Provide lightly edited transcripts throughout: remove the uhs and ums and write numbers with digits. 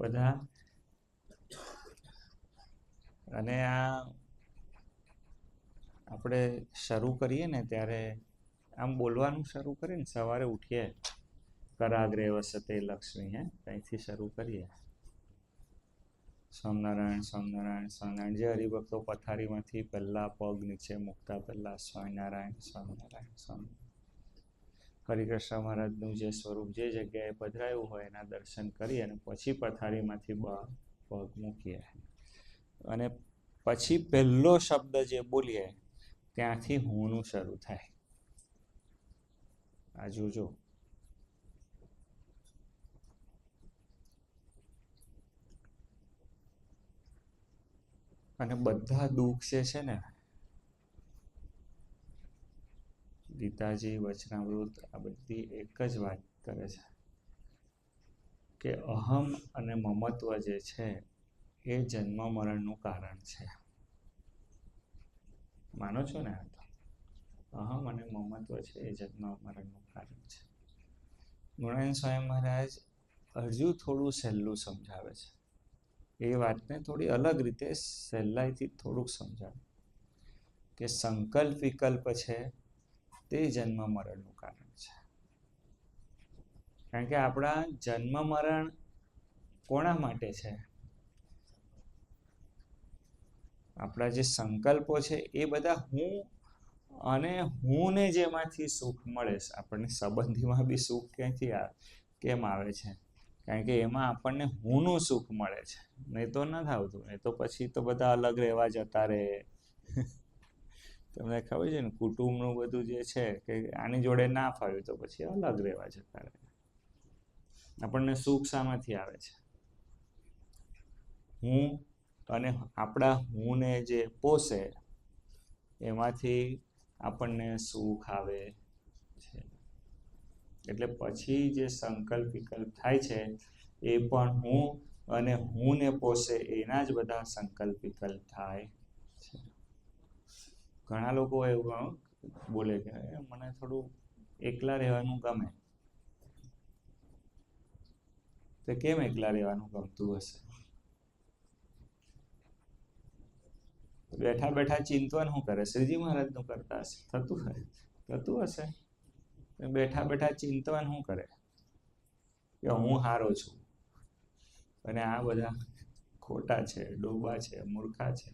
બધા. અને આ આપણે શરૂ કરીએ ને ત્યારે આમ બોલવાનું શરૂ કરીએ ને, સવારે ઉઠીએ કરાગ્રે વસતે લક્ષ્મી, ત્યાંથી શરૂ કરીએ સ્વામિનારાયણ સ્વામિનારાયણ સ્વામિનારાયણ. જે હરિભક્તો પથારીમાંથી પહેલા પગ નીચે મૂકતા પહેલા સ્વામિનારાયણ સ્વામિનારાયણ સ્વામિનારાયણ, હરિકૃષ્ણ મહારાજનું જે સ્વરૂપ જે જગ્યાએ પધરાયું હોય એના દર્શન કરી અને પછી પથારીમાંથી પગ મૂકીએ અને પછી પહેલો શબ્દ જે બોલીએ ત્યાંથી હુંનું શરૂ થાય. આ જોજો. અને બધા દુઃખ જે છે ને, ગીતાજી વચનામૃત આ બધી એક જ વાત કરે છે કે અહમ અને મમત્વ જે છે એ જન્મ મરણનું કારણ છે. માનો છો ને? અહમ અને મમત્વ છે એ જન્મ મરણનું કારણ છે. ગુણાનંદ સ્વામી મહારાજ હજુ થોડું સહેલું સમજાવે છે. એ વાતને થોડી અલગ રીતે સહેલાઈથી થોડુંક સમજાવે કે સંકલ્પ વિકલ્પ છે તે જન્મ મરણનું કારણ છે. કારણ કે આપણા જન્મ મરણ કોના માટે છે? આપણા જે સંકલ્પો છે એ બધા હું અને હું ને જેમાંથી સુખ મળે છે. આપણને સંબંધીમાં બી સુખ ક્યાંથી કેમ આવે છે? કારણ કે એમાં આપણને હુંનું સુખ મળે છે. નહીં તો નથી આવતું. નહીં તો પછી તો બધા અલગ રહેવા જતા રહે. તમને ખબર છે ને, કુટુંબનું બધું જે છે કે આની જોડે ના ફાવ્યું તો પછી અલગ રહેવા જતા રહે. આપણને સુખ શામાંથી આવે છે? હું અને આપણા હુંને જે પોષે એમાંથી આપણને સુખ આવે છે. એટલે પછી જે સંકલ્પ વિકલ્પ થાય છે એ પણ હું અને હું ને પોષે એના જ બધા સંકલ્પ વિકલ્પ થાય છે. ઘણા લોકો એવું બોલે કે મને થોડું એકલા રહેવાનું ગમે. તો કેમ એકલા રહેવાનું ગમતું હશે? બેઠા બેઠા ચિંતન શું કરે? શ્રીજી મહારાજનું કરતા હશે. થતું હશે. બેઠા બેઠા ચિંતન શું કરે કે હું હારો છું અને આ બધા ખોટા છે, ડોબા છે, મૂર્ખા છે,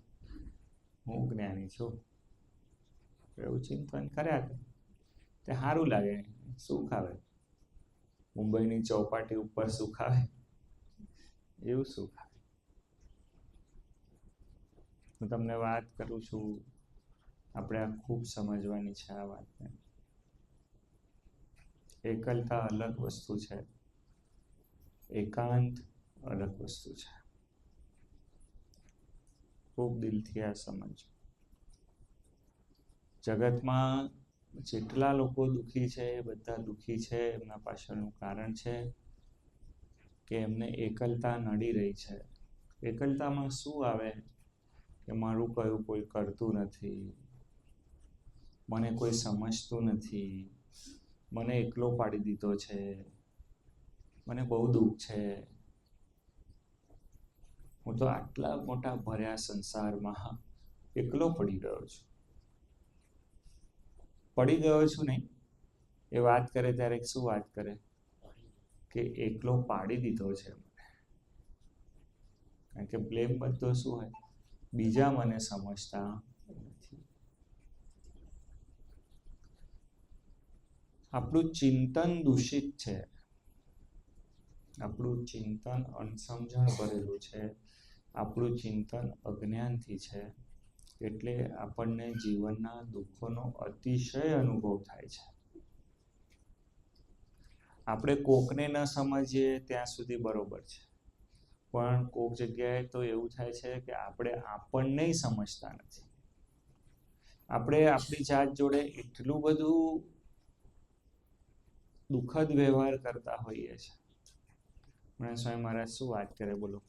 હું જ્ઞાની છું. એવું ચિંતન કર્યા કરે તે સારું લાગે, સુખ આવે. મુંબઈની ચોપાટી ઉપર સુખ આવે એવું સુખ આવે. હું તમને વાત કરું છું, આપણે આ ખૂબ સમજવાની છે આ વાતને. એકલતા અલગ વસ્તુ છે, એકાંત અલગ વસ્તુ છે. ખૂબ દિલથી આ સમજો. જગતમાં જેટલા લોકો દુઃખી છે એ બધા દુઃખી છે એમના પાછળનું કારણ છે કે એમને એકલતા નડી રહી છે. એકલતામાં શું આવે કે મારું કયું કોઈ કરતું નથી, મને કોઈ સમજતું નથી, મને એકલો પાડી દીધો છે, મને બહુ દુઃખ છે, હું તો આટલા મોટા ભર્યા સંસારમાં એકલો પડી ગયો છું. પડી ગયો છું નહીં, એ વાત કરે ત્યારે શું વાત કરે કે એકલો પાડી દીધો છે મને. કારણ કે બ્લેમ બધો શું હોય? બીજા મને સમજતા નથી. આપણું ચિંતન દૂષિત છે, આપણું ચિંતન અણસમજણ ભરેલું છે, આપણું ચિંતન અજ્ઞાનથી છે. એટલે આપણને જીવનના દુઃખોનો અતિશય અનુભવ થાય છે. આપણે કોકને ન સમજીએ ત્યાં સુધી બરોબર છે, પણ કોક જગ્યાએ તો એવું થાય છે કે આપણે આપણને સમજતા નથી. આપણે આપણી જાત જોડે એટલું બધું દુઃખદ વ્યવહાર કરતા હોઈએ છીએ. મને સ્વામી મહારાજ શું વાત કરે બોલો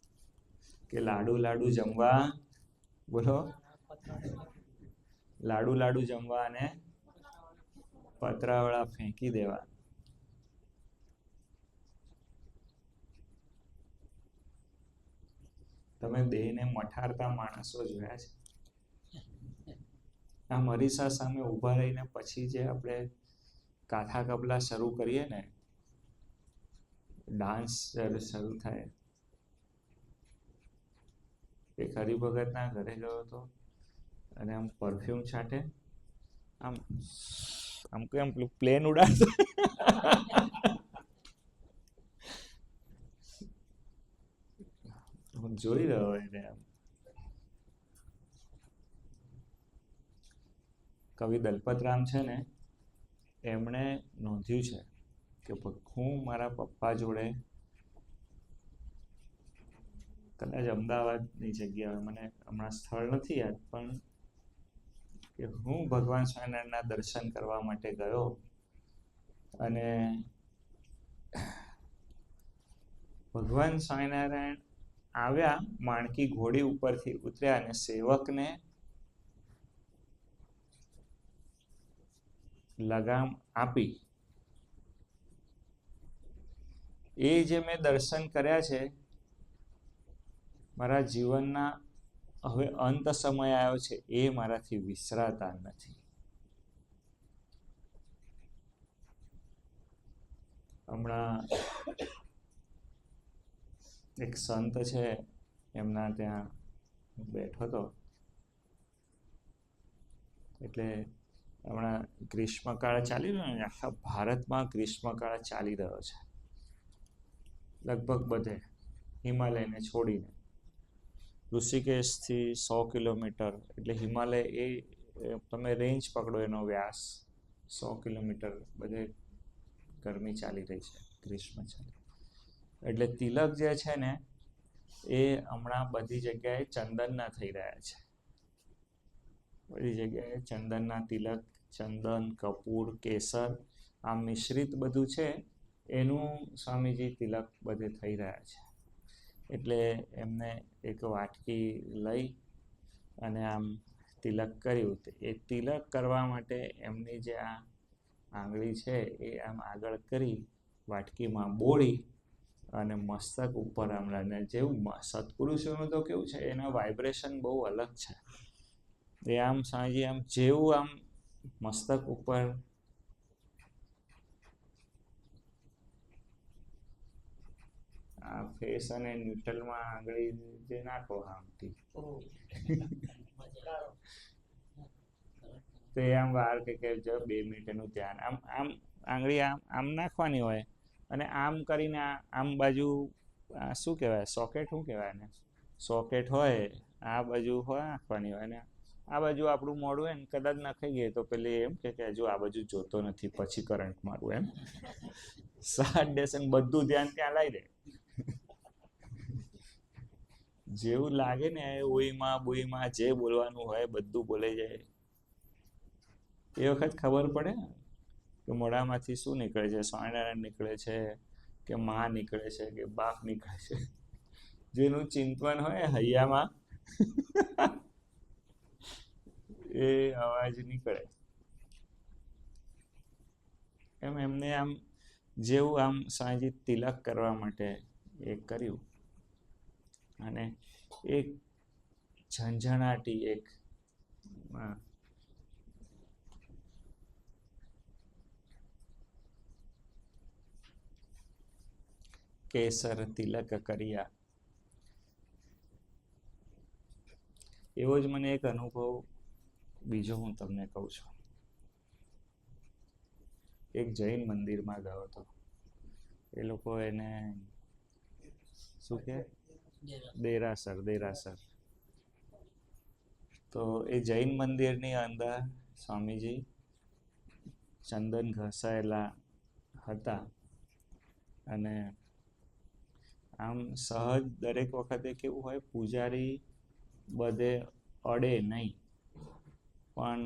કે લાડુ લાડુ જમવા, બોલો લાડુ લાડુ જમવા અને પતરાવાળા ફેંકી દેવા. તમે દેહને મઠારતા માણસો જોયા છે? આ અરીસા સામે ઊભા રહીને પછી જે આપણે કાથા કબલા શરૂ કરીએ ને, ડાન્સ જ્યારે શરૂ થાય, એક હરિભગતના ઘરે ગયો હતો અને આમ પરફ્યુમ છાંટે, આમ આમ કેમ પેલું પ્લેન ઉડાડતો, હું જોઈ રહ્યો એને. આમ કવિ દલપતરામ છે ને, એમણે નોંધ્યું છે કે હું મારા પપ્પા જોડે કદાચ અમદાવાદની જગ્યાએ, મને હમણાં સ્થળ નથી યાદ, પણ કે હું ભગવાન સ્વામિનારાયણના દર્શન કરવા માટે ગયો અને ભગવાન સ્વામિનારાયણ આવ્યા, માણકી ઘોડી ઉપરથી ઉતર્યા અને સેવકને લગામ આપી. એ જે મેં દર્શન કર્યા છે, મારા જીવનના હવે અંત સમય આવ્યો છે, એ મારાથી વિસરાતા નથી. હમણાં એક સંત છે, એમના ત્યાં બેઠો હતો, એટલે હમણાં ગ્રીષ્મકાળ ચાલી રહ્યો ને, આખા ભારતમાં ગ્રીષ્મકાળ ચાલી રહ્યો છે લગભગ બધે, હિમાલયને છોડીને. ઋષિકેશથી 100 કિલોમીટર, એટલે હિમાલય એ તમે રેન્જ પકડો, એનો વ્યાસ 100 કિલોમીટર બધે ગરમી ચાલી રહી છે, ગ્રીષ્મ ચાલી. એટલે તિલક જે છે ને, એ હમણાં બધી જગ્યાએ ચંદનના થઈ રહ્યા છે. બધી જગ્યાએ ચંદનના તિલક, ચંદન, કપૂર, કેસર, આમ મિશ્રિત બધું છે, એનું સ્વામીજી તિલક બધે થઈ રહ્યા છે. એટલે એમને એક વાટકી લઈ અને આમ તિલક કર્યું. એ તિલક કરવા માટે એમની જે આ આંગળી છે, એ આમ આગળ કરી વાટકીમાં બોળી અને મસ્તક ઉપર આમ લાવીને, જેવું સત્પુરુષોનું તો કેવું છે, એના વાઇબ્રેશન બહુ અલગ છે. એ આમ સ્વામીજી આમ જેવું આમ મસ્તક ઉપર આ ફેસ અને ન્યુટ્રલમાં આંગળી જે નાખો આમથી, તો એ આમ વાર કે જો 2 મિનિટનું ધ્યાન, આમ આમ આંગળી આમ નાખવાની હોય અને આમ કરીને આમ બાજુ શું કહેવાય, સોકેટ શું કહેવાય ને, સોકેટ હોય આ બાજુ હોય નાખવાની હોય, અને આ બાજુ આપણું મોઢું હોય ને, કદાચ નખાઈ ગઈ તો પેલી એમ કે હજુ આ બાજુ જોતો નથી, પછી કરંટ મારું, એમ સાત દેશન બધું ધ્યાન ત્યાં લાવી દે. જેવું લાગે ને ઓઈમાં બોઈમાં જે બોલવાનું હોય બધું બોલાઈ જાય. એ વખત ખબર પડે ને કે મોઢામાંથી શું નીકળે છે, સ્વામિનારાયણ નીકળે છે કે માં નીકળે છે કે બાપ નીકળે છે. જેનું ચિંતન હોય હૈયામાં એ અવાજ નીકળે. એમ એમને આમ જેવું આમ સ્વામીજી તિલક કરવા માટે એ કર્યું, અને એક ઝંઝણાટી એક કેસર તિલક કર્યા. એવો જ મને એક અનુભવ બીજો હું તમને કહું છું. એક જૈન મંદિરમાં ગયો હતો. એ લોકો એને શું કે દેરાસર. તો એ જૈન મંદિરની અંદર સ્વામીજી ચંદન ઘસાયેલા હતા, અને આમ સહજ દરેક વખતે કેવું હોય, પૂજારી બધે અડે નહીં, પણ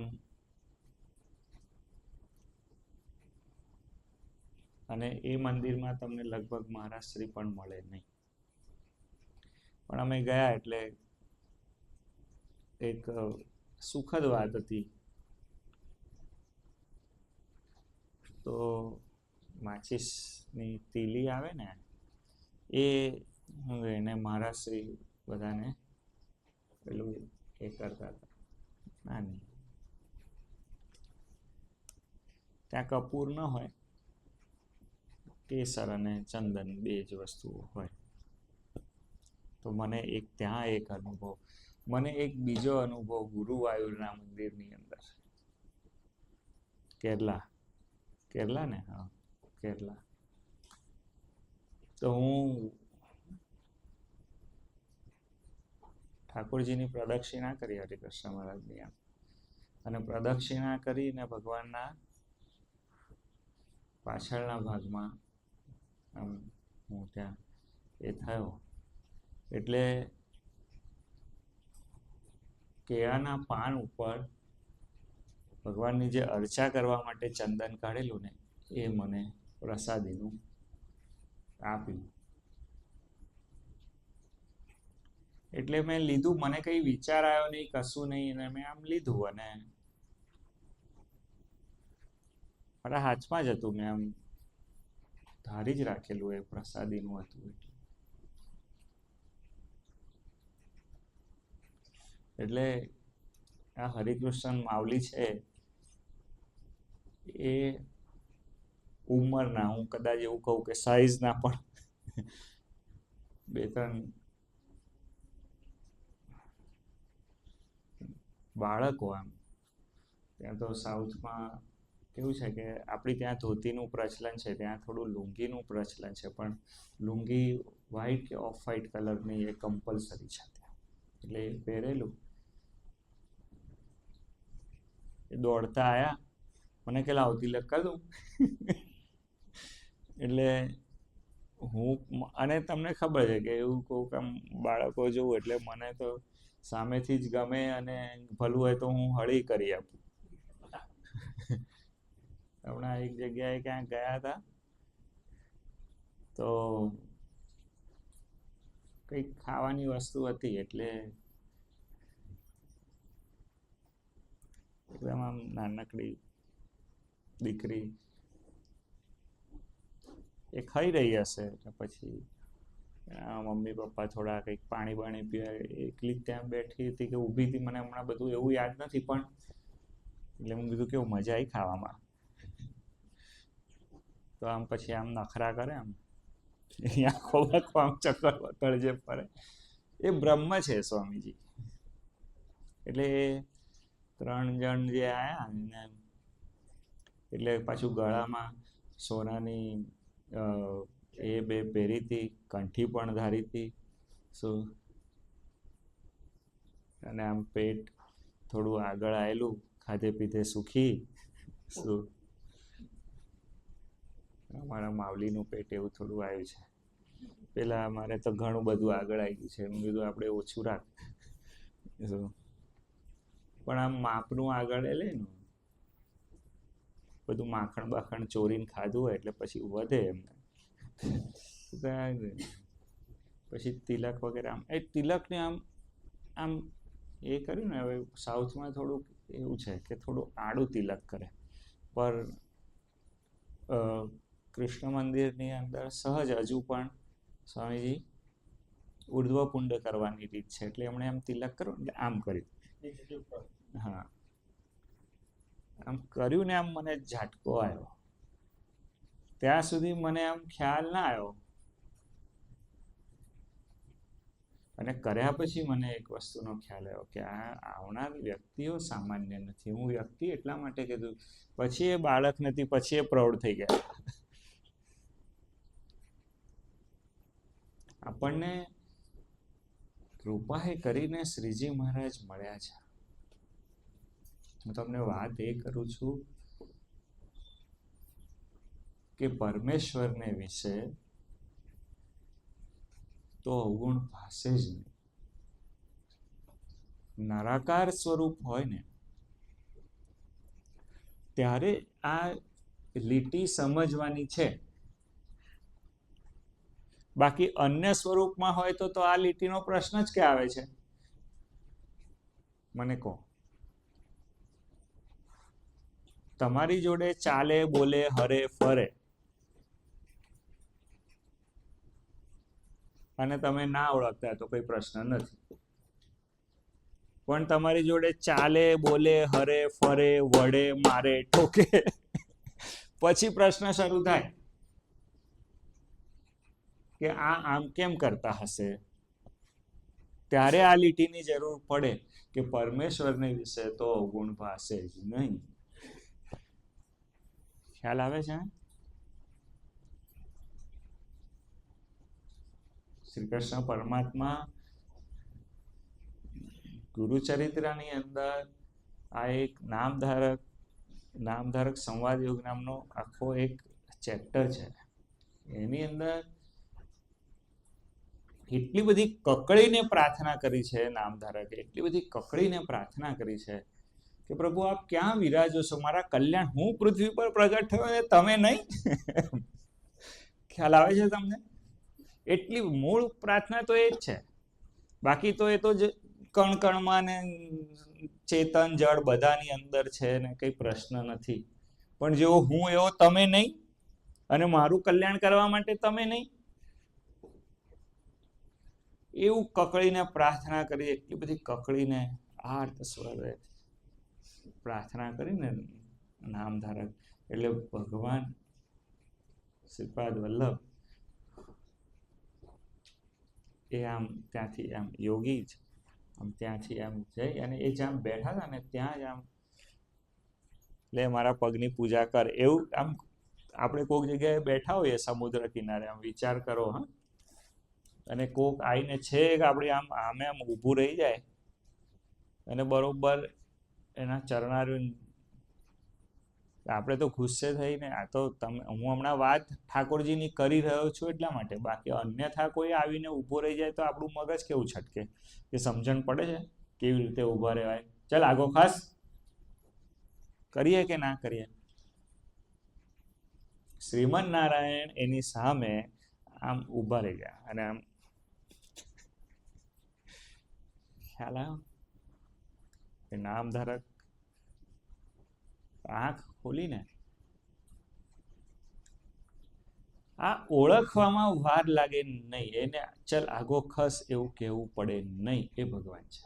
અને એ મંદિરમાં તમને લગભગ મહારાજશ્રી પણ મળે નહીં. પણ અમે ગયા એટલે એક સુખદ વાત હતી. તો માચીસની તીલી આવે ને, એ એને મહારાજશ્રી બધાને પેલું એ કરતા હતા. ના નહીં, ત્યાં કપૂર ન હોય, કેસર અને ચંદન બે જ વસ્તુઓ હોય. તો મને એક ત્યાં એક અનુભવ, મને એક બીજો અનુભવ ગુરુવાયુરના મંદિરની અંદર, કેરલા ને, હા કેરલા. તો હું ઠાકોરજીની પ્રદક્ષિણા કરી હરિકૃષ્ણ મહારાજની આમ, અને પ્રદક્ષિણા કરીને ભગવાનના પાછળના ભાગમાં આમ હું ત્યાં એ થયો, એટલે કેળાના પાન ઉપર ભગવાનની જે અર્ચા કરવા માટે ચંદન કાઢેલું ને એ મને પ્રસાદીનું આપ્યું. એટલે મેં લીધું, મને કઈ વિચાર આવ્યો નહીં, કશું નહીં, અને મેં આમ લીધું અને મારા હાથમાં જ હતું, મેં આમ ધારી જ રાખેલું, એ પ્રસાદીનું હતું. એટલે આ હરિકૃષ્ણ માવલી છે એ ઉંમરના, હું કદાચ એવું કહું કે સાઈઝના પણ 2-3 બાળકો આમ. ત્યાં તો સાઉથમાં કેવું છે કે આપણી ત્યાં ધોતીનું પ્રચલન છે, ત્યાં થોડું લુંગીનું પ્રચલન છે, પણ લુંગી વ્હાઈટ કે ઓફ વ્હાઈટ કલરની એ કમ્પલસરી છે ત્યાં. એટલે એ પહેરેલું, એ દોડતા આવ્યા, મને કે લાવ તિલક કરી દઉં. એટલે હું, અને તમને ખબર છે કે એવું કહું કે આમ બાળકો જોવું એટલે મને તો સામેથી જ ગમે, અને ભલું હોય તો હું હળી કરી આપું. હમણાં એક જગ્યાએ ક્યાંક ગયા હતા, તો કંઈક ખાવાની વસ્તુ હતી, એટલે એકદમ આમ નાનકડી દીકરી એ ખાઈ રહી હશે, પછી મમ્મી પપ્પા થોડા કંઈક પાણી બાણી પીવા, એકલી ત્યાં બેઠી હતી કે ઊભી હતી, મને હમણાં બધું એવું યાદ નથી, પણ એટલે હું કીધું કેવું મજા આવી ખાવામાં. તો આમ પછી આમ નખરા કરે, આમ આખો આમ ચક્કર વક્કર જે ફરે, એ બ્રહ્મ છે સ્વામીજી. એટલે 3 જણ જે આયા ને, એટલે પાછું ગળામાં સોનાની એ બે પહેરી હતી, કંઠી પણ ધારી હતી, શું, અને આમ પેટ થોડું આગળ આવેલું, ખાધે પીધે સુખી, શું અમારા માવલીનું પેટ એવું થોડું આવ્યું છે. પેલા અમારે તો ઘણું બધું આગળ આવી ગયું છે, હું કીધું આપણે ઓછું રાખ, પણ આમ માપનું આગળ લે ને, બધું માખણ બાખણ ચોરીને ખાધું હોય એટલે પછી વધે એમને. પછી તિલક વગેરે આમ, એ તિલકને આમ આમ એ કર્યું ને. હવે સાઉથમાં થોડુંક એવું છે કે થોડું આડું તિલક કરે, પર કૃષ્ણ મંદિરની અંદર સહજ હજુ પણ સ્વામીજી ઉર્ધ્વપુંડ કરવાની રીત છે, એટલે એમણે આમ તિલક કરો એટલે આમ કર્યું, હા આમ કર્યું ને, આમ મને ઝાટકો આવ્યો. ત્યાં સુધી મને આમ ખ્યાલ ના આવ્યો, અને કર્યા પછી મને એક વસ્તુનો ખ્યાલ આવ્યો કે આ આવનાર વ્યક્તિઓ સામાન્ય નથી. હું વ્યક્તિ એટલા માટે કીધું, પછી એ બાળક નથી, પછી એ પ્રૌઢ થઈ ગયા. આપણને કૃપા કરીને શ્રીજી મહારાજ મળ્યા છે. હું તમને વાત એ કરું છું કે પરમેશ્વરને વિશે તો અવગુણ ભાષે જ નહીં. નરાકાર સ્વરૂપ હોય ને ત્યારે આ લીટી સમજવાની છે, બાકી અન્ય સ્વરૂપમાં હોય તો આ લીટીનો પ્રશ્ન જ ક્યાં આવે છે, મને કહો. તમારી જોડે ચાલે, બોલે, હરે, ફરે, અને તમે ના ઓળખતા તો કોઈ પ્રશ્ન નથી. પણ તમારી જોડે ચાલે, બોલે, હરે, ફરે, વડે, મારે, ઠોકે, પછી પ્રશ્ન શરૂ થાય કે આ આમ કેમ કરતા હશે. ત્યારે આ લીટીની જરૂર પડે કે પરમેશ્વરને વિશે તો અવગુણ ભાષે જ નહીં. ખ્યાલ આવે છે? શ્રી કૃષ્ણ પરમાત્મા ગુરુચરિત્રની અંદર આ એક નામધારક સંવાદ યોગ નામનો આખો એક ચેપ્ટર છે. એની અંદર એટલી બધી કકળીને પ્રાર્થના કરી છે નામધારકે, એટલી બધી કકળીને પ્રાર્થના કરી છે કે પ્રભુ આપ ક્યાં વિરાજો છો, મારા કલ્યાણ, હું પૃથ્વી પર પ્રગટ થયો અને તમે નહીં. ખ્યાલ આવે છે તમને? એટલી મૂળ પ્રાર્થના તો એ જ છે. બાકી તો એ તો કણ કણમાં ને ચેતન જળ બધાની અંદર છે ને કઈ પ્રશ્ન નથી. પણ જેવો હું એવો તમે નહીં, અને મારું કલ્યાણ કરવા માટે તમે નહીં, એવું કકળીને પ્રાર્થના કરી, એટલી બધી કકળીને આર્ત સ્વરે પ્રાર્થના કરીને નામધારક એટલે ભગવાન શ્રીપાદ વલ્લભ એ આમ ત્યાંથી આમ યોગી જ આમ ત્યાંથી આમ જઈ અને એ જ્યાં બેઠા હતા ને ત્યાં જ આમ લે મારા પગની પૂજા કર, એવું આમ આપણે કોઈક જગ્યાએ બેઠા હોઈએ સમુદ્ર કિનારે, આમ વિચાર કરો હા, અને કોક આવીને છેક આપણે આમ ઊભું રહી જાય અને બરોબર એના ચરણાર્યું, આપણે તો ગુસ્સે થઈને આ તો તમે, હું હમણાં વાત ઠાકોરજીની કરી રહ્યો છું એટલા માટે, બાકી અન્યથા કોઈ આવીને ઊભો રહી જાય તો આપણું મગજ કેવું છટકે, કે સમજણ પડે છે કેવી રીતે ઊભા રહેવાય. ચાલ આગો ખાસ કરીએ કે ના કરીએ. શ્રીમન નારાયણ એની સામે આમ ઊભા રહી ગયા અને આમ ખ્યાલ આવ્યો કે નામધારક આંખ ખોલીને આ ઓળખવામાં વાર લાગે નહીં, એને ચલ આગો ખસ એવું કહેવું પડે નહીં. એ ભગવાન છે.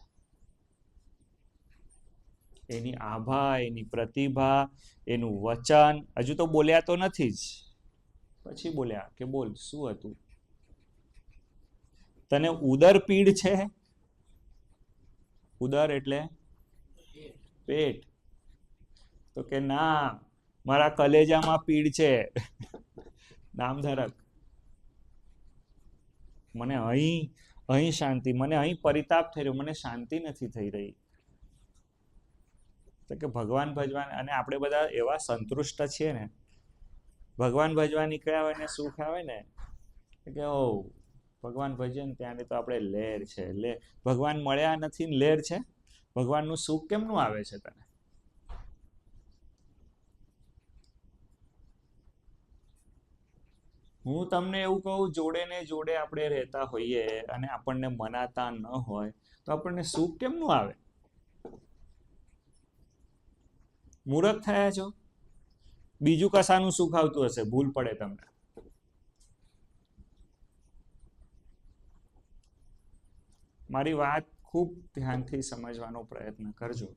એની આભા, એની પ્રતિભા, એનું વચન, હજુ તો બોલ્યા તો નથી જ, પછી બોલ્યા કે બોલ શું હતું, તને ઉદર પીડ છે? ઉદર એટલે પેટ. તો કે ના, મારા કલેજામાં પીડ છે. નામધારક, મને અહીં શાંતિ, મને અહીં પરિતાપ થઈ રહ્યો, મને શાંતિ નથી થઈ રહી. તો કે ભગવાન ભજવાન, અને આપણે બધા એવા સંતુષ્ટ છીએ ને, ભગવાન ભજવા નીકળ્યા હોય ને સુખ આવે ને કે ઓ ભગવાન ભજન ત્યારે તો આપણે લહેર છે, ભગવાન મળ્યા નથી ને લહેર છે. ભગવાનનું સુખ કેમનું આવે છે તને? હું તમને એવું કહું, જોડે ને જોડે આપણે રહેતા હોઈએ અને આપણને મનાતા ન હોય તો આપણને સુખ કેમનું આવે? મૂર્ખ થયા છો? બીજું કશાનું સુખ આવતું હશે, ભૂલ પડે તમને. મારી વાત ખૂબ ધ્યાનથી સમજવાનો પ્રયત્ન કરજો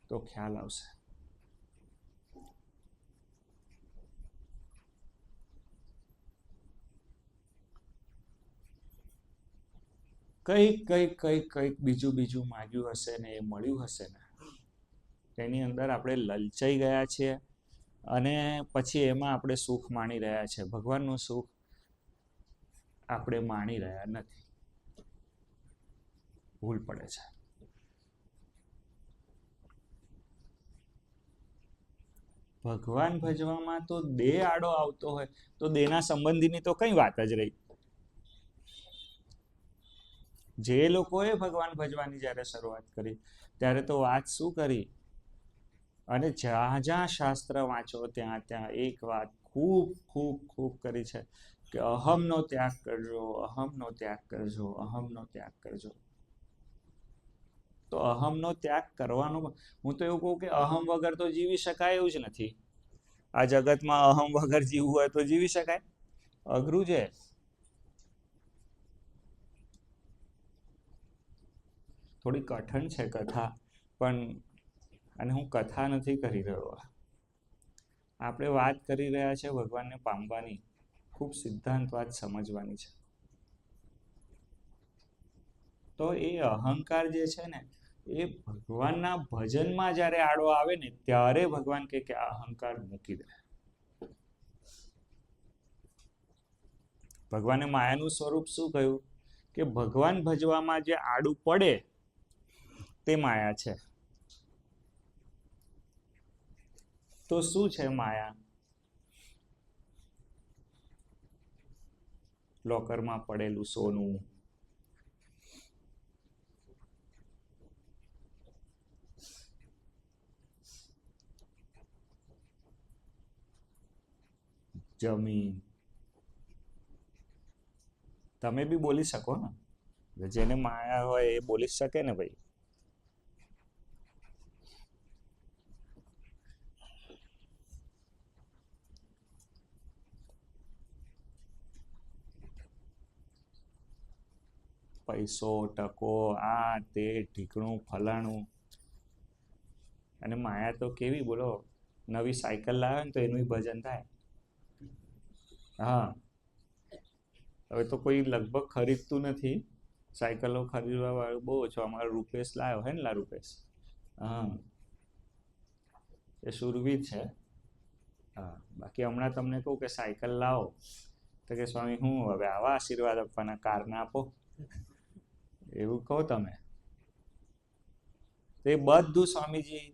તો ખ્યાલ આવશે. કઈક બીજું માંગ્યું હશે ને એ મળ્યું હશે ને, એની અંદર આપણે લલચાઈ ગયા છીએ અને પછી એમાં આપણે સુખ માણી રહ્યા છે. ભગવાનનું સુખ આપણે માણી રહ્યા નથી. ભૂલ પડે છે. ભગવાન ભજવામાં તો દેહ આડો આવતો હોય તો દેહના સંબંધીની તો કઈ વાત જ રહી. જે લોકોએ ભગવાન ભજવાની જ્યારે શરૂઆત કરી ત્યારે તો વાત શું કરી, અને જ્યાં શાસ્ત્ર વાંચો ત્યાં એક વાત ખૂબ કરી છે કે અહમનો ત્યાગ કરજો, અહમનો ત્યાગ કરજો, અહમનો ત્યાગ કરજો. તો અહમનો ત્યાગ કરવાનો, હું તો એવું કહું કે અહમ વગર તો જીવી શકાય એવું જ નથી. આ જગતમાં અહમ વગર જીવવું હોય તો જીવી શકાય? અઘરું છે. થોડી કઠણ છે કથા, પણ અને હું કથા નથી કરી રહ્યો. આપણે વાત કરી રહ્યા છે ભગવાનને પામવાની, ખૂબ સિદ્ધાંત વાત સમજવાની છે. તો એ અહંકાર જે છે ને, એ ભગવાનના ભજનમાં જ્યારે આડો આવે ને ત્યારે ભગવાન કહે કે આ અહંકાર મૂકી દે. ભગવાને માયાનું સ્વરૂપ શું કહ્યું? કે ભગવાન ભજવામાં જે આડું પડે તે માયા છે. તો શું છે માયા? લોકરમાં પડેલું સોનું, જમીન. તમે બી બોલી શકો ને, જેને માયા હોય એ બોલી શકે ને ભાઈ. પૈસો, ટકો, આ તે ઢીકણું ફલાણું. અને માયા તો કેવી, બોલો, નવી સાયકલ લાવે ને તો એનું ભજન થાય. હા, હવે તો કોઈ લગભગ ખરીદતું નથી. સાયકલો ખરીદવા વાળું બહુ ઓછો. અમારો રૂપેશ લાવ્યો હે ને, રૂપેશ. હા, એ સુરવીર છે. હા, બાકી હમણાં તમને કહું કે સાયકલ લાવો તો કે સ્વામી હું હવે આવા આશીર્વાદ આપવાના, કારના આપો, એવું કહો તમે. તો એ બધું સ્વામીજી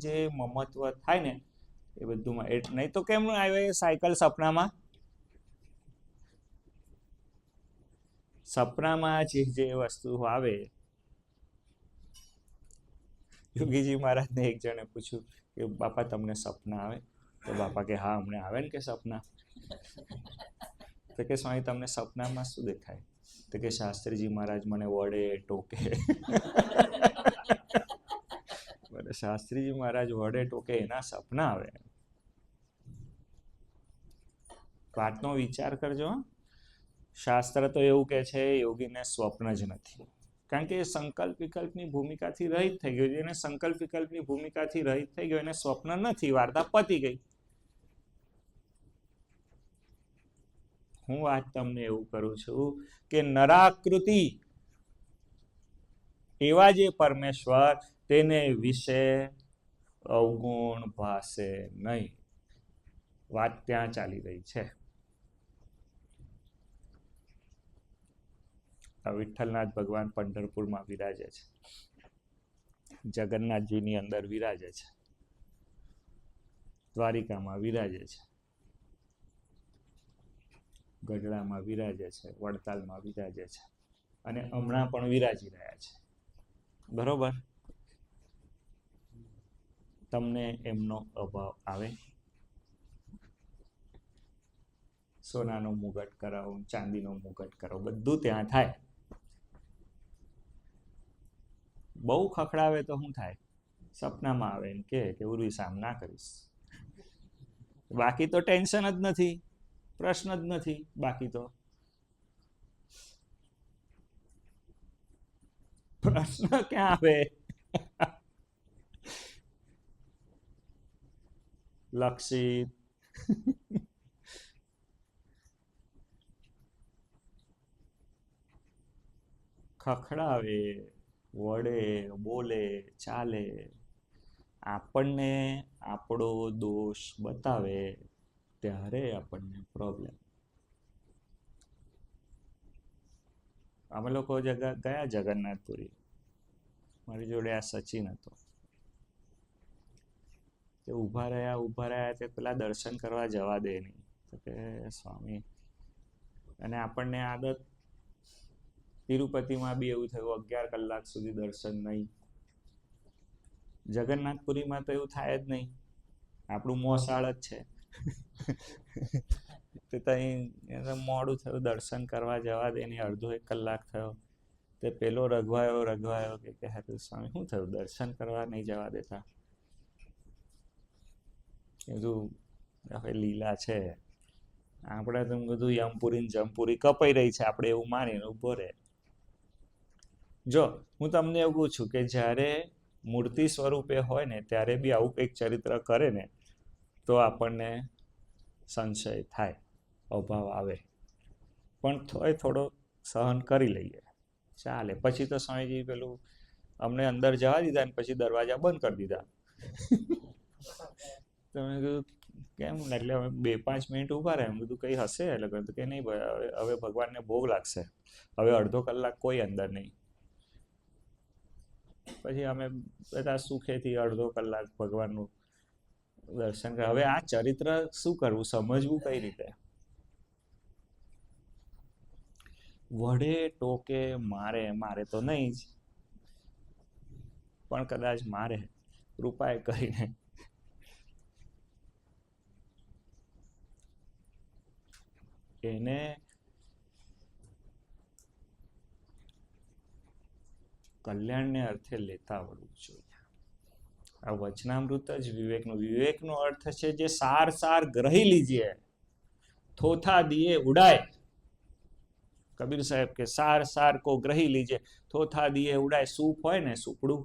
જે મમત્વ થાય ને એ બધું, નહીં તો કેમ આવે સાયકલ સપનામાં? સપનામાં જે વસ્તુ આવે. યોગીજી મહારાજને એક જણે પૂછ્યું કે બાપા તમને સપના આવે? તો બાપા કે હા, અમને આવે ને કે સપના. તો કે સ્વામી તમને સપનામાં શું દેખાય? તો કે શાસ્ત્રીજી મહારાજ મને વડે ટોકે. શાસ્ત્રીજી મહારાજ વડે ટોકે એના સપના આવે. વાતનો વિચાર કરજો. શાસ્ત્ર તો એવું કે છે યોગીને સ્વપ્ન જ નથી, કારણ કે સંકલ્પ વિકલ્પની ભૂમિકાથી રહિત થઈ ગયો. એને સંકલ્પ વિકલ્પની ભૂમિકાથી રહિત થઈ ગયો, એને સ્વપ્ન નથી, વાર્તા પતી ગઈ. હું વાત તમને એવું કરું છું કે નરાકૃતિ એવા જે પરમેશ્વર, તેને વિશે અવગુણ ભાસે નહીં. વાત ત્યાં ચાલી રહી છે. વિઠ્ઠલનાથ ભગવાન પંઢરપુરમાં વિરાજે છે, જગન્નાથજીની અંદર વિરાજે છે, દ્વારિકામાં વિરાજે છે, ગઢડામાં વિરાજે છે, વડતાલમાં વિરાજે છે, અને હમણાં પણ વિરાજી રહ્યા છે. બરોબર? તમને એમનો અભાવ આવે? સોનાનો મુગટ કરાવો, ચાંદીનો મુગટ કરાવો, બધું ત્યાં થાય. બહુ ખખડાવે તો શું થાય? સપનામાં આવે ને કે ઉર્વી સામ ના કરીશ. બાકી તો ટેન્શન જ નથી, પ્રશ્ન જ નથી. બાકી તો પ્રશ્ન ક્યાં આવે? લક્ષિત ખખડાવે, વડે, બોલે, ચાલે, આપણને આપણો દોષ બતાવે ત્યારે આપણને પ્રોબ્લેમ. અમે લોકો ગયા જગન્નાથપુરી, મારી જોડે આ સચિન હતો. તે ઊભા રહ્યા તે પેલા દર્શન કરવા જવા દે નહીં. તો કે સ્વામી, અને આપણને આદત, તિરુપતિમાં બી એવું થયું, 11 કલાક સુધી દર્શન નહીં. જગન્નાથપુરીમાં તો એવું થાય જ નહીં, આપણું મોસાળ જ છે. તે ત્યાં મોડું થયું, દર્શન કરવા જવા દે નહીં, અડધો 1 કલાક થયો. તે પેલો રઘવાયો કે હે સ્વામી શું થયું, દર્શન કરવા નહીં જવા દેતા? કીધું હવે લીલા છે, આપણે તો બધું યમપુરી ને જમપુરી કપાઈ રહી છે, આપણે એવું માનીને ઉભો રહે. જો હું તમને એવું પૂછું કે જ્યારે મૂર્તિ સ્વરૂપે હોય ને ત્યારે બી આવું કંઈક ચરિત્ર કરે ને તો આપણને સંશય થાય, અભાવ આવે, પણ તોય થોડો સહન કરી લઈએ, ચાલે. પછી તો સ્વામીજી પેલું અમને અંદર જવા દીધા ને પછી દરવાજા બંધ કરી દીધા. તો મેં કીધું કેમ? એટલે અમે 2-5 મિનિટ ઊભા રહ્યા. બધું કંઈ હશે એટલે કહ્યું કે નહીં ભાઈ, હવે ભગવાનને ભોગ લાગશે, હવે અડધો કલાક કોઈ અંદર નહીં. પછી અમે બધા સુખેથી અડધો કલાક ભગવાનનું દર્શન કર્યા. હવે આ ચરિત્ર શું કરવું, સમજવું કઈ રીતે? વડે ટોકે મારે તો નહીં જ, પણ કદાચ મારે કૃપાએ કરીને એને કલ્યાણને અર્થે લેતા આવડવું જોઈએ. આ વચનામૃત જ વિવેકનો અર્થ છે જે સાર ગ્રહી લીજીએ, થોથા દિયે ઉડાય. કબીર સાહેબ કે સાર કો ગ્રહી લીજે, થોથા દિયે ઉડાય. સૂપ હોય ને, સૂપડું,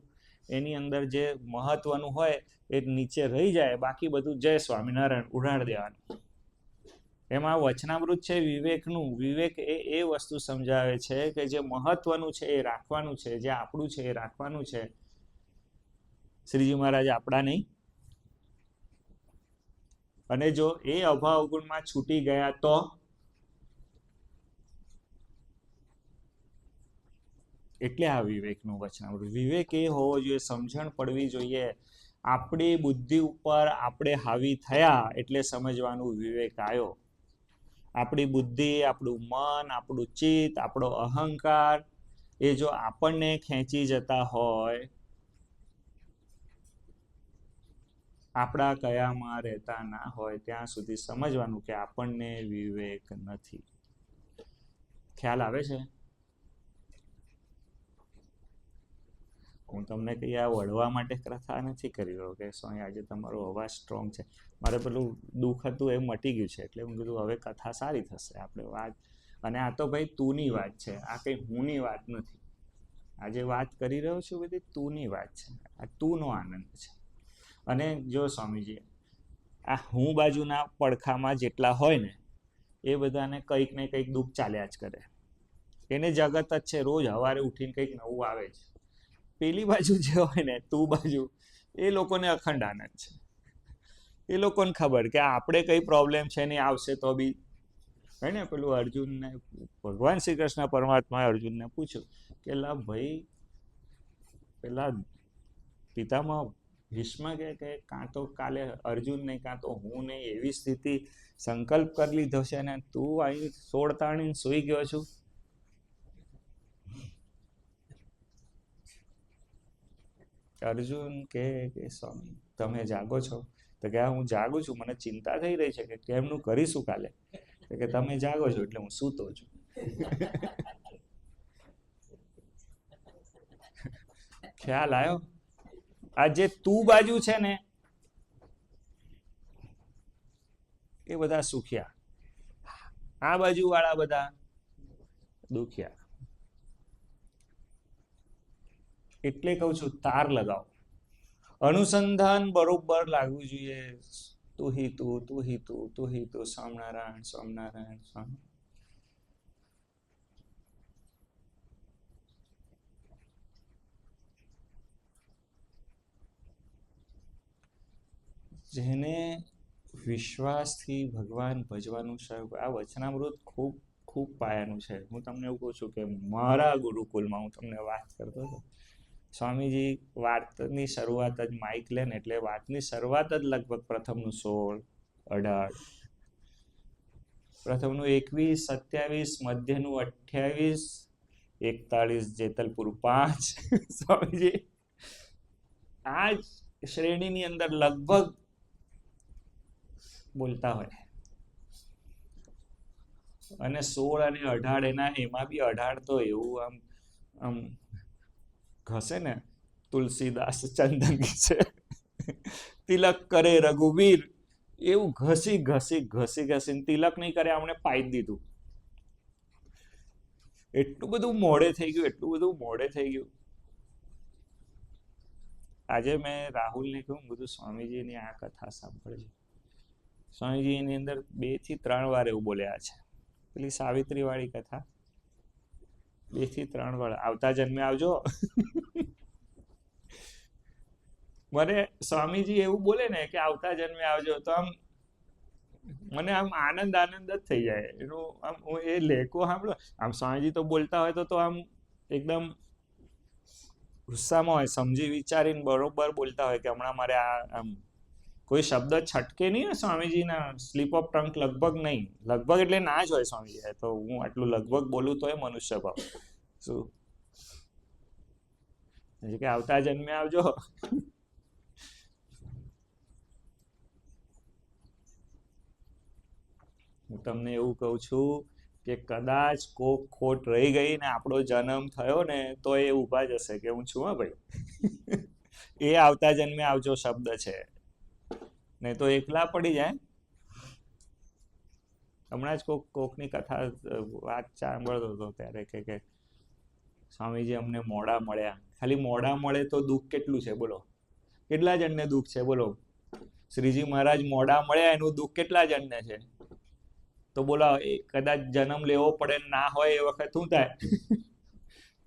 એની અંદર જે મહત્વનું હોય એ નીચે રહી જાય, બાકી બધું જય સ્વામિનારાયણ ઉડાડ દેવાનું. એમાં વચનામૃત છે વિવેકનું. વિવેક એ વસ્તુ સમજાવે છે કે જે મહત્વનું છે એ રાખવાનું છે, જે આપણું છે એ રાખવાનું છે. શ્રીજી મહારાજ આપણા નહીં. અને જો એ અભાવ ગુણમાં છૂટી ગયા તો એટલે આ વિવેકનું વચનામૃત. વિવેક એ હોવો જોઈએ, સમજણ પડવી જોઈએ. આપણી બુદ્ધિ ઉપર આપણે હાવી થયા એટલે સમજવાનું વિવેક આવ્યો. આપણી બુદ્ધિ, આપણું મન, આપણું ચિત્ત, આપણો અહંકાર એ જો આપણને ખેંચી જતા હોય, આપણા કયામાં રહેતા ના હોય, ત્યાં સુધી સમજવાનું કે આપણને વિવેક નથી. ખ્યાલ આવે છે? હું તમને કઈ આ વળવા માટે કથા નથી કરી રહ્યો કે સ્વામી આજે તમારો અવાજ સ્ટ્રોંગ છે. મારે પેલું દુઃખ હતું એ મટી ગયું છે, એટલે હું કીધું હવે કથા સારી થશે, આપણે વાત. અને આ તો ભાઈ તુંની વાત છે, આ કઈ હુંની વાત નથી. આજે વાત કરી રહ્યો છું બધી તુંની વાત છે, આ તુંનો આનંદ છે. અને જો સ્વામીજી આ હું બાજુના પડખામાં જેટલા હોય ને એ બધાને કંઈક ને કંઈક દુઃખ ચાલ્યા જ કરે. એને જગત જ છે, રોજ સવારે ઉઠીને કંઈક નવું આવે છે. પેલી બાજુ જે હોય ને તું બાજુ, એ લોકોને અખંડ આનંદ છે. એ લોકોને ખબર કે આપણે કઈ પ્રોબ્લેમ છે નહીં, આવશે તો બી. હે ને પેલું અર્જુનને ભગવાન શ્રી કૃષ્ણ પરમાત્માએ અર્જુનને પૂછ્યું કે લા ભાઈ, પેલા પિતામાં ભીષ્મ કે કાં તો કાલે અર્જુન નહીં કાં તો હું નહીં, એવી સ્થિતિ સંકલ્પ કરી લીધો છે ને તું અહીં સોળ તાણીને સૂઈ ગયો છું. અર્જુન કે સ્વામી તમે જાગો છો? તો કે હું જાગું છું, મને ચિંતા થઈ રહી છે કે કેમનું કરીશું કાલે. કે તમે જાગો છો એટલે હું સૂતો છું. ખ્યાલ આવ્યો? આ જે તું બાજુ છે ને એ બધા સુખિયા, આ બાજુ વાળા બધા દુખિયા. એટલે કહું છું તાર લગાવો, અનુસંધાન બરોબર લાગવું જોઈએ. તું હી તું, તું હી તું, તું હી તું, સ્વામિનારાયણ સ્વામિનારાયણ સ્વામી. જેને વિશ્વાસથી ભગવાન ભજવાનું શરૂ, આ વચનામૃત ખૂબ ખૂબ પાયાનું છે. હું તમને એવું કહું છું કે મારા ગુરુકુલમાં હું તમને વાત કરતો હતો, સ્વામીજી વાતની શરૂઆત જ માઇક લે ને એટલે વાતની શરૂઆત જ લગભગ પ્રથમનું 16, 18, પ્રથમનું 21, 27, મધ્યનું 28, 41, જેતલપુર 5. સ્વામીજી આ જ શ્રેણીની અંદર લગભગ બોલતા હોય. અને 16 અને 18 એના, એમાં બી 18 તો એવું આમ ઘસે ને, તુલસીદાસ ચંદન છે, તિલક કરે રઘુવીર, એવું ઘસી ઘસીને તિલક નહીં કરે, અમને પાઈ દીધું. એટલું બધું મોડે થઈ ગયું, એટલું બધું મોડે થઈ ગયું. આજે મેં રાહુલને કહ્યું બધું સ્વામીજીની આ કથા સાંભળજો. સ્વામીજી એની અંદર 2 થી 3 વાર એવું બોલ્યા છે. પેલી સાવિત્રી વાળી કથા 2 થી 3 વાર આવતા જન્મે આવજો. મને સ્વામીજી એવું બોલે ને કે આવતા જન્મે આવજો તો આમ મને આમ આનંદ જ થઈ જાય એનું. આમ હું એ લેખો સાંભળો, આમ સ્વામીજી તો બોલતા હોય તો આમ એકદમ ગુસ્સામાં હોય, સમજી વિચારીને બરોબર બોલતા હોય કે હમણાં મારે આ આમ કોઈ શબ્દ છટકે નહીં ને સ્વામીજીના સ્લીપ ઓફ ટંક લગભગ નહીં. લગભગ એટલે ના જ હોય સ્વામીજી, તો હું આટલું લગભગ બોલું તો એ મનુષ્ય ભાવ શું કે આવતા જન્મે આવજો. હું તમને એવું કહું છું કે કદાચ કોક ખોટ રહી ગઈ ને આપણો જન્મ થયો ને તો એ ઊભા જશે કે હું છું હા ભાઈ. એ આવતા જન્મે આવજો શબ્દ છે, નહીં તો એકલા પડી જાય. હમણાં જ કોકની કથા વાત સાંભળતો હતો ત્યારે કે સ્વામીજી અમને મોડા મળ્યા. ખાલી મોડા મળે તો દુઃખ કેટલું છે બોલો, કેટલા જણને દુઃખ છે બોલો. શ્રીજી મહારાજ મોડા મળ્યા એનું દુઃખ કેટલા જણને છે. તો બોલો કદાચ જન્મ લેવો પડે ના હોય એ વખત શું થાય.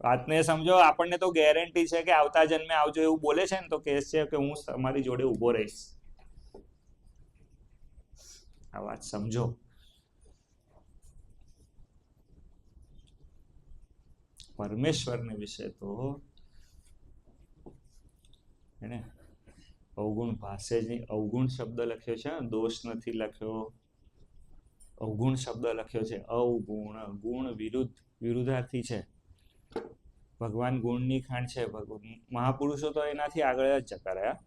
વાતને સમજો. આપણને તો ગેરંટી છે કે આવતા જન્મે આવજો એવું બોલે છે ને તો કહે છે કે હું તમારી જોડે ઊભો રહીશ. આ વાત સમજો. પરમેશ્વરને વિશે તો એને અવગુણ ભાષે જ નહીં. અવગુણ શબ્દ લખ્યો છે, દોષ નથી લખ્યો. અવગુણ શબ્દ લખ્યો છે. અવગુણ, ગુણ વિરુદ્ધાર્થી છે. ભગવાન ગુણની ખાણ છે. મહાપુરુષો તો એનાથી આગળ જ જતા રહ્યા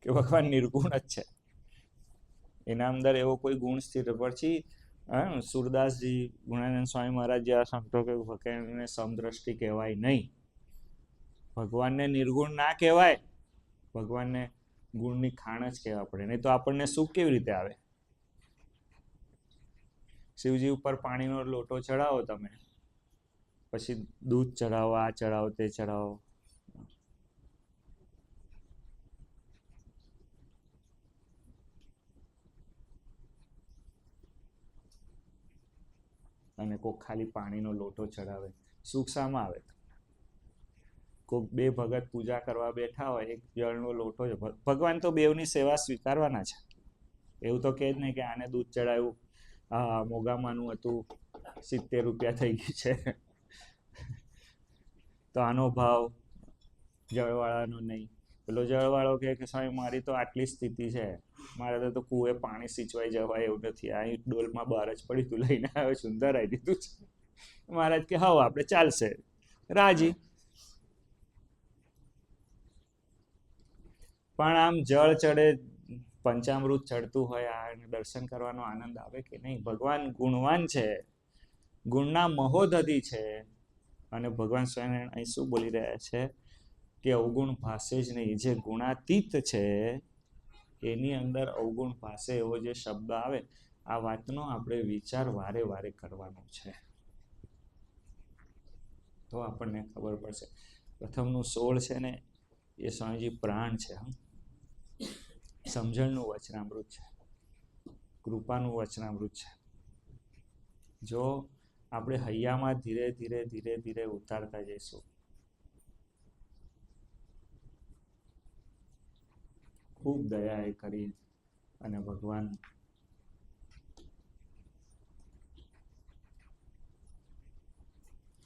કે ભગવાન નિર્ગુણ જ છે. એના અંદર એવો કોઈ ગુણ સ્થિર. પછી સુરદાસજી, ગુણાનંદ સ્વામી મહારાજ જેવા સંતો કે ભગવાનને સમદ્રષ્ટિ કહેવાય નહીં. ભગવાનને નિર્ગુણ ના કહેવાય, ભગવાનને ગુણની ખાણ જ કહેવા પડે. નહીં તો આપણને સુખ કેવી રીતે આવે. શિવજી ઉપર પાણીનો લોટો ચડાવો તમે, પછી દૂધ ચડાવો, આ ચડાવો, તે ચડાવો. અને કોક ખાલી પાણીનો લોટો ચડાવે, સુખ શામાં આવે. કોક 2 ભગત પૂજા કરવા બેઠા હોય, એક જળનો લોટો છે. ભગવાન તો બેવની સેવા સ્વીકારવાના છે. એવું તો કહે જ નહીં કે આને દૂધ ચડાવ્યું, હા મોગામાનું હતું, 70 રૂપિયા થઈ ગયું છે, તો આનો ભાવ જળવાળાનો નહીં. પેલો જળવાળો કે સ્વામી મારી તો આટલી સ્થિતિ છે, મારે તો કુએ પાણી સિંચવાઈ જવાય એવું નથી. અહીં ડોલમાં બહાર જ પડી તું લઈને આવ્યો, સુંદર આવી દીધું છે. મહારાજ કે હા આપણે ચાલશે, રાજી. પણ આમ જળ ચડે, પંચામૃત ચડતું હોય, આ દર્શન કરવાનો આનંદ આવે કે નહીં. ભગવાન ગુણવાન છે, ગુણના મહોદધિ છે. અને ભગવાન સ્વામિનારાયણ અહીં શું બોલી રહ્યા છે કે અવગુણ ભાષે જ નહીં. જે ગુણાતીત છે એની અંદર અવગુણ ભાષે એવો જે શબ્દ આવે, આ વાતનો આપણે વિચાર વારે વારે કરવાનો છે, તો આપણને ખબર પડશે. પ્રથમનું 16 છે ને એ સ્વામીજી પ્રાણ છે. સમજણનું વચનામૃત છે, કૃપાનું વચનામૃત છે. જો આપણે હૈયામાં ધીરે ધીરે ધીરે ધીરે ઉતારતા જઈશું, ખૂબ દયા એ કરી અને ભગવાન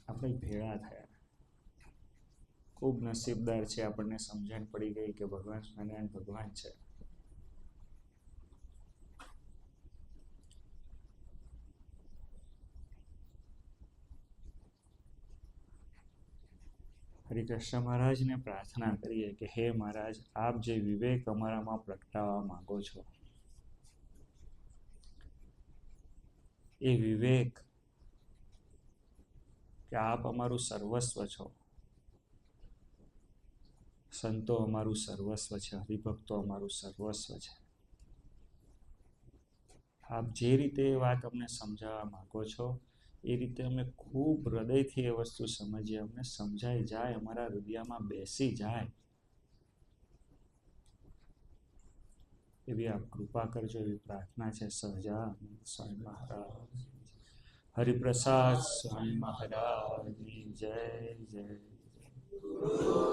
આપણે ભેળા થયા. ખૂબ નસીબદાર છે, આપણને સમજણ પડી ગઈ કે ભગવાન સ્વામિનારાયણ ભગવાન છે. હરિકૃષ્ણ મહારાજને પ્રાર્થના કરીએ કે હે મહારાજ, આપ જે વિવેક અમારામાં પ્રગટાવવા માંગો છો, એ વિવેક કે આપ અમારું સર્વસ્વ છો. સંતો અમારું સર્વસ્વ છે, હરિભક્તો અમારું સર્વસ્વ છે. આપ જે રીતે એ વાત અમને સમજાવવા માંગો છો એ રીતે અમે ખૂબ હૃદયથી એ વસ્તુ સમજીએ, અમને સમજાઈ જાય, અમારા હૃદયમાં બેસી જાય એવી આપ કૃપા કરજો, એવી પ્રાર્થના છે. સહજાનંદ સ્વામી મહારાજ, હરિપ્રસાદ સ્વામી મહારાજની જય જય જય.